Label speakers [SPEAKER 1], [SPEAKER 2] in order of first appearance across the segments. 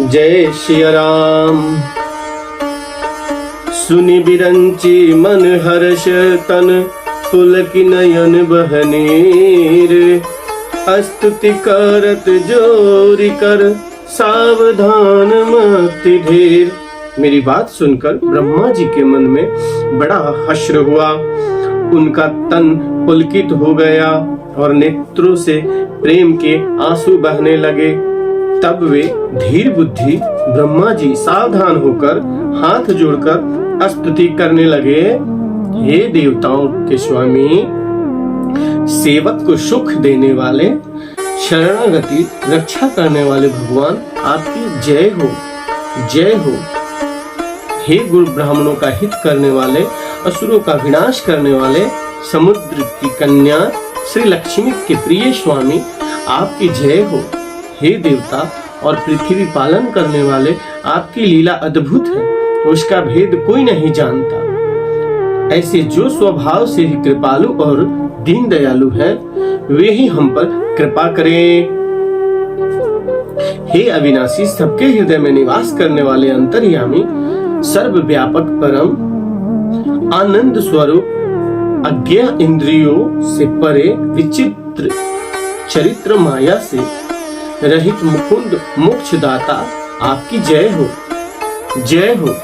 [SPEAKER 1] जय सिया राम। सुनि बिरंची मन हर्ष तन, पुलक नयन बहनीर। स्तुति करत जोरि कर, सावधान मति ढेर। मेरी बात सुनकर ब्रह्मा जी के मन में बड़ा हर्ष हुआ। उनका तन पुलकित हो गया और नेत्रों से प्रेम के आंसू बहने लगे। तब वे धीर बुद्धि ब्रह्मा जी सावधान होकर हाथ जोड़कर स्तुति करने लगे। हे देवताओं के स्वामी, सेवक को सुख देने वाले, शरणागति रक्षा करने वाले भगवान, आपकी जय हो, जय हो। हे गुरु ब्राह्मणों का हित करने वाले, असुरों का विनाश करने वाले, समुद्र की कन्या श्री लक्ष्मी के प्रिय स्वामी, आपकी जय हो। हे देवता और पृथ्वी पालन करने वाले, आपकी लीला अद्भुत है, उसका भेद कोई नहीं जानता। ऐसे जो स्वभाव से ही कृपालु और दीन दयालु है, वे ही हम पर कृपा करें। हे अविनाशी, सबके हृदय में निवास करने वाले अंतर्यामी, सर्वव्यापक परम आनंद स्वरूप, अज्ञा इंद्रियों से परे विचित्र चरित्र माया से रहित मुकुंद मोक्षदाता, आपकी जय हो, जय हो।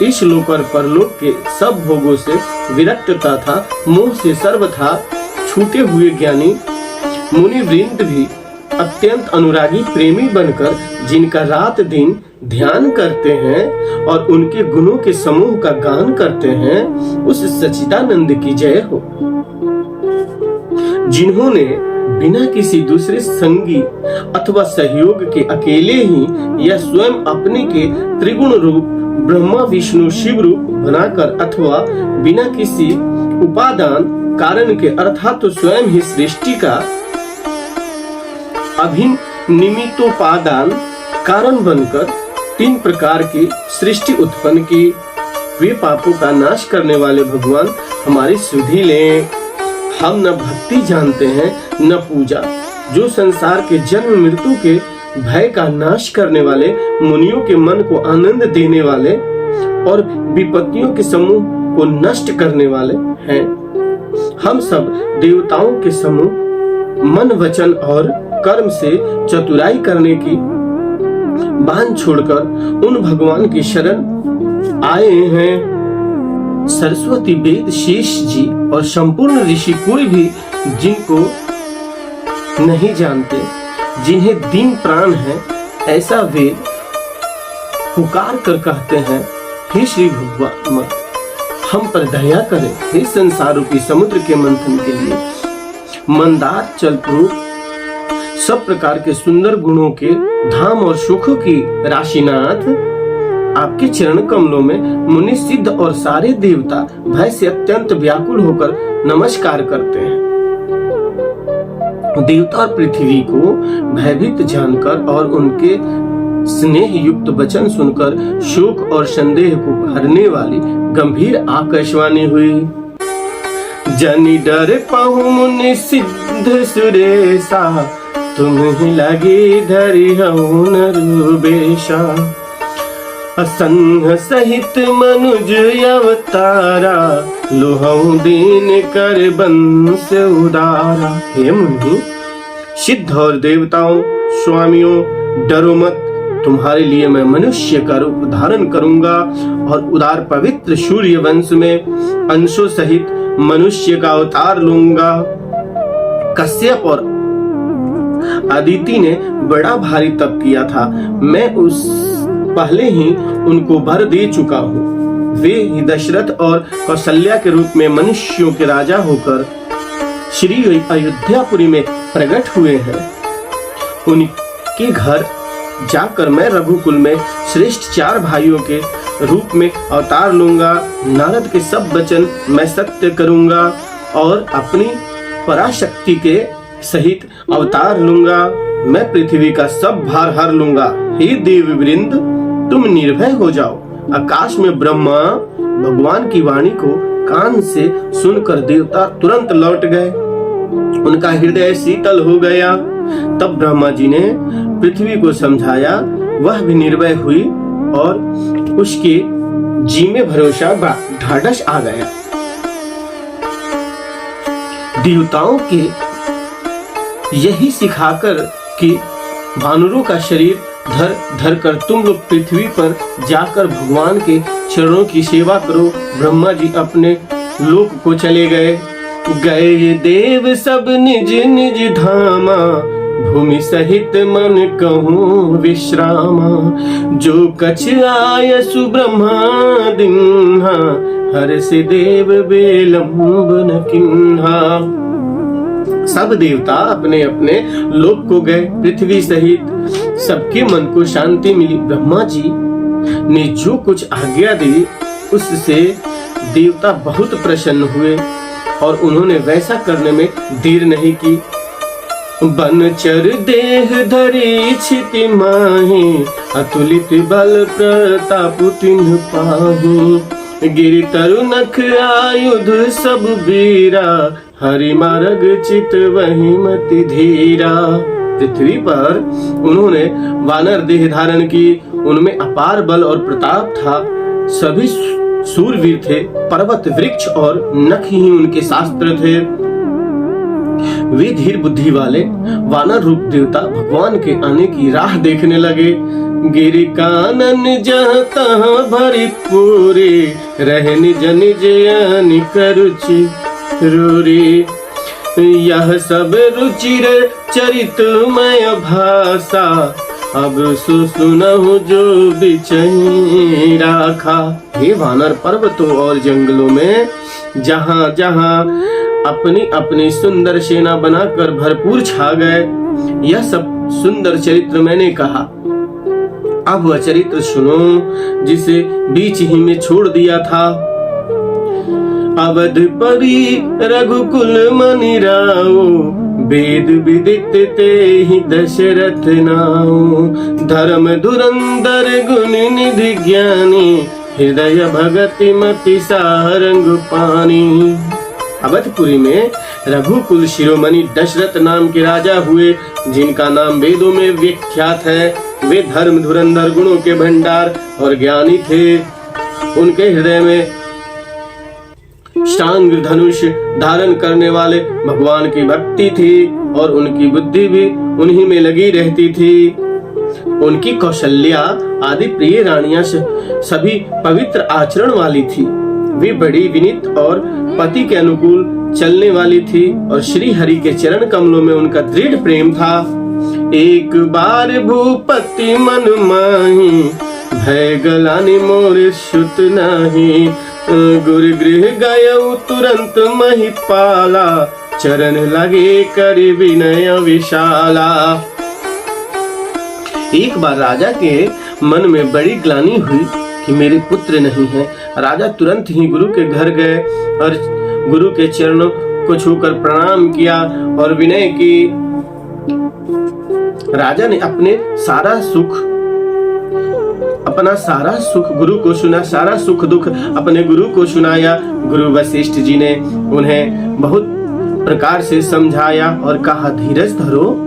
[SPEAKER 1] इस लोक और परलोक के सब भोगों से विरक्त तथा मोह से सर्वथा छूटे हुए ज्ञानी मुनि वृंद भी अत्यंत अनुरागी प्रेमी बनकर, जिनका रात दिन ध्यान करते हैं और उनके गुणों के समूह का गान करते हैं, उस सच्चिदानंद की जय हो। जिन्होंने बिना किसी दूसरे संगी अथवा सहयोग के अकेले ही या स्वयं अपने के त्रिगुण रूप ब्रह्मा विष्णु शिव रूप बनाकर, अथवा बिना किसी उपादान कारण के अर्थात तो स्वयं ही सृष्टि का अभिन्न निमित्तोपादान कारण बनकर तीन प्रकार की सृष्टि उत्पन्न की, वे पापों का नाश करने वाले भगवान हमारी सुधि लें। हम न भक्ति जानते हैं न पूजा, जो संसार के जन्म मृत्यु के भय का नाश करने वाले, मुनियों के मन को आनंद देने वाले और विपत्तियों के समूह को नष्ट करने वाले हैं। हम सब देवताओं के समूह मन वचन और कर्म से चतुराई करने की बांध छोड़कर उन भगवान की शरण आए हैं। सरस्वती, वेद, शेष जी और संपूर्ण ऋषि कोई भी जिनको नहीं जानते, जिन्हें दीन प्राण है, ऐसा वेद पुकार कर कहते हैं, हे श्री भगवान, हम पर दया करें। हे संसार रूपी समुद्र के मंथन के लिए मंदार चलप्रूप सब प्रकार के सुंदर गुणों के धाम और सुखों की राशिनाथ, आपके चरण कमलों में मुनि सिद्ध और सारे देवता भय से अत्यंत व्याकुल होकर नमस्कार करते हैं। देवता और पृथ्वी को भयभीत जानकर और उनके स्नेह युक्त वचन सुनकर शोक और संदेह को हरने वाली गंभीर आकाशवाणी हुई। जनि डर पाहु मुनि सिद्ध सुरेशा, तुम ही लगी धरि हऊ नरुबेशा। असंग सहित मनुज अवतारा, लोहऊ दीन कर बंस उदारा। हे मुनि, सिद्ध और देवताओं, स्वामियों, डरो मत। तुम्हारे लिए मैं मनुष्य का रूप धारण करूंगा और उदार पवित्र सूर्य वंश में अंशों सहित मनुष्य का अवतार लूंगा। कश्यप और अदिति ने बड़ा भारी तप किया था, मैं उस पहले ही उनको वर दे चुका हूँ। वे ही दशरथ और कौशल्या के रूप में मनुष्यों के राजा होकर श्री अयोध्यापुरी में प्रकट हुए हैं। उनके घर जाकर मैं रघुकुल में श्रेष्ठ 4 भाइयों के रूप में अवतार लूंगा। नारद के सब वचन मैं सत्य करूंगा और अपनी पराशक्ति के सहित अवतार लूंगा। मैं पृथ्वी का सब भार हर लूंगा। हे देव वृंद, तुम निर्भय हो जाओ। आकाश में ब्रह्मा भगवान की वाणी को कान से सुनकर देवता तुरंत लौट गए। उनका हृदय शीतल हो गया। तब ब्रह्मा जी ने पृथ्वी को समझाया, वह भी निर्भय हुई और उसके जी में भरोसा ढाढ़स आ गया। देवताओं के यही सिखाकर कि वानरों का शरीर धर धर कर तुम लोग पृथ्वी पर जाकर भगवान के चरणों की सेवा करो, ब्रह्मा जी अपने लोक को चले गए। गए देव सब निज निज धामा, भूमि सहित मन कहूँ विश्रामा। जो कछ आय सुब्रह्मा दिन्हा, हर से देव बेलंबन किन्हा। सब देवता अपने अपने लोक को गए, पृथ्वी सहित सबके मन को शांति मिली। ब्रह्मा जी ने जो कुछ आज्ञा दी उससे देवता बहुत प्रसन्न हुए और उन्होंने वैसा करने में देर नहीं की। बनचर देह धरे छिति माही, अतुलित बल प्रताप तिन्ह पाही। गिरि तरु नख आयुध सब बीरा, हरि मार्ग चित वही मति धीरा। पृथ्वी पर उन्होंने वानर देह धारण की, उनमें अपार बल और प्रताप था। सभी सूरवीर थे, पर्वत वृक्ष और नख ही उनके शास्त्र थे। वे धीर बुद्धि वाले वानर रूप देवता भगवान के आने की राह देखने लगे। गिरि कानन जहाँ तहाँ भरी पूरे, रह निज निज अनिक रुचि रूरी। यह सब रुचिर चरितमय भाषा, अब सुनहु जो बिचही राखा। हे वानर, पर्वतों और जंगलों में जहाँ जहाँ अपनी अपनी सुंदर सेना बनाकर भरपूर छा गए। यह सब सुंदर चरित्र मैंने कहा, अब वह चरित्र सुनो जिसे बीच ही में छोड़ दिया था। अवध परी रघुकुल मनि राओ, वेद विदित ते ही दशरथ नाओ। धर्म धुरंधर गुण निधि ज्ञानी, हृदय भगति मति सारंग पानी। अवधपुरी में रघुकुल शिरोमणि दशरथ नाम के राजा हुए, जिनका नाम वेदों में विख्यात है। वे धर्म धुरंधर गुणों के भंडार और ज्ञानी थे। उनके हृदय में शांग धनुष धारण करने वाले भगवान की भक्ति थी और उनकी बुद्धि भी उन्हीं में लगी रहती थी। उनकी कौशल्या आदि प्रिय रानियां सभी पवित्र आचरण वाली थी। वे बड़ी विनीत और पति के अनुकूल चलने वाली थी और श्री हरि के चरण कमलों में उनका दृढ़ प्रेम था। एक बार भूपति मन माही, भय गलानि मोर सुत नाही। गुरु गृह गयउ तुरंत महिपाला, चरण लगे कर विनय विशाला। एक बार राजा के मन में बड़ी ग्लानि हुई कि मेरे पुत्र नहीं है। राजा तुरंत ही गुरु के घर गए और गुरु के चरणों को छूकर प्रणाम किया और विनय की। राजा ने अपना सारा सुख गुरु को सुना, सारा सुख दुख अपने गुरु को सुनाया। गुरु वशिष्ठ जी ने उन्हें बहुत प्रकार से समझाया और कहा, धीरज धरो,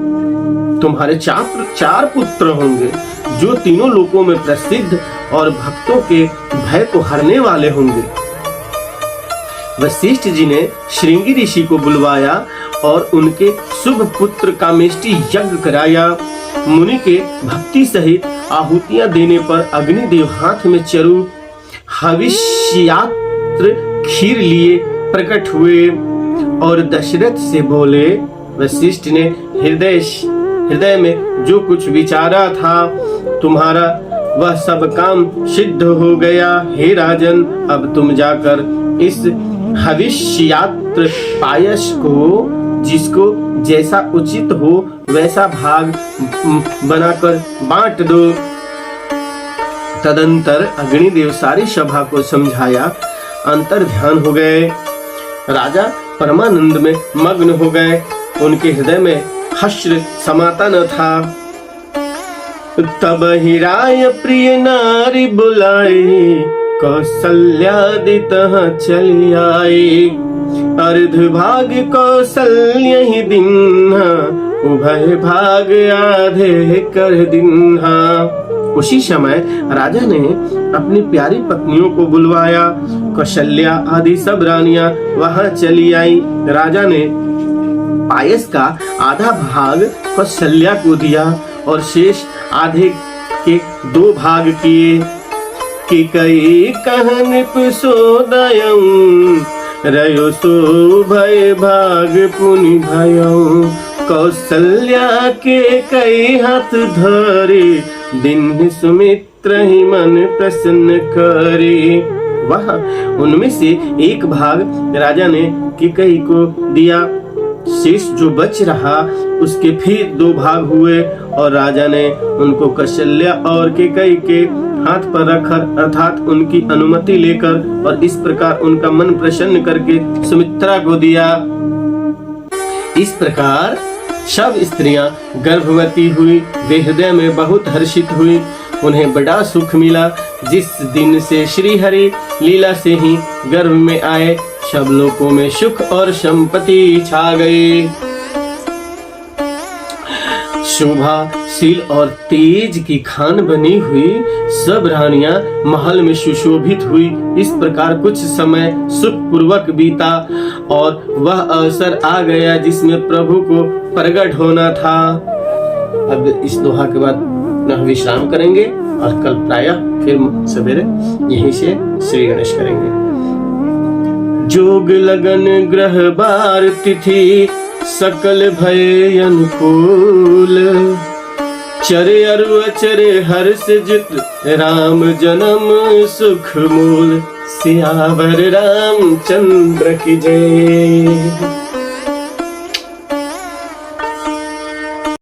[SPEAKER 1] तुम्हारे चार पुत्र होंगे जो तीनों लोकों में प्रसिद्ध और भक्तों के भय को हरने वाले होंगे। वशिष्ठ जी ने श्रृंगी ऋषि को बुलवाया और उनके शुभ पुत्र कामेष्टि यज्ञ कराया। मुनि के भक्ति सहित आहुतियां देने पर अग्निदेव हाथ में चरु हविष्यात्र खीर लिए प्रकट हुए और दशरथ से बोले, वशिष्ठ ने हृदय में जो कुछ विचारा था, तुम्हारा वह सब काम सिद्ध हो गया। हे राजन, अब तुम जाकर इस हविष्यात्र पायस को जिसको जैसा उचित हो वैसा भाग बनाकर बांट दो। तदंतर अग्निदेव सारी सभा को समझाया, अंतर ध्यान हो गए। राजा परमानंद में मग्न हो गए, उनके हृदय में हर्ष समाता न था। तब ही राय प्रिय नारी बुलाई, कौशल्यादित चली आई। अर्ध भाग कौशल्य ही दिन्हा, उभय भाग आधे कर दिन्हा। उसी समय राजा ने अपनी प्यारी पत्नियों को बुलवाया। कौशल्या आदि सब रानियां वहां चली आई। राजा ने पायस का आधा भाग कौशल्या को दिया और शेष आधे के 2 भाग किए। कि कई कहन पुसोदयं रयो सो भय भाग पुनि भयं। कौशल्या के कई हाथ धरे दिन सुमित्र ही मन प्रसन्न करे। वह उनमें से एक भाग राजा ने कैकेयी को दिया। शेष जो बच रहा उसके फिर 2 भाग हुए और राजा ने उनको कौशल्या और कैकेयी के हाथ पर रखकर अर्थात उनकी अनुमति लेकर और इस प्रकार उनका मन प्रसन्न करके सुमित्रा को दिया। इस प्रकार सब स्त्रियां गर्भवती हुई। वे हृदय में बहुत हर्षित हुई। उन्हें बड़ा सुख मिला। जिस दिन से श्री हरि लीला से ही गर्भ में आए, सब लोगों में सुख और संपत्ति छा गई। शोभा शील और तेज की खान बनी हुई सब रानियां महल में सुशोभित हुई। इस प्रकार कुछ समय सुख पूर्वक बीता और वह अवसर आ गया जिसमें प्रभु को प्रकट होना था। अब इस दोहा के बाद विश्राम करेंगे और कल प्रायः फिर सवेरे यहीं से श्री गणेश करेंगे। जोग लगन ग्रह बार तिथि सकल भय अनुकूल। चरे अरु अचरे हर्ष जित राम जन्म सुख मूल। सियावर रामचंद्र की जय।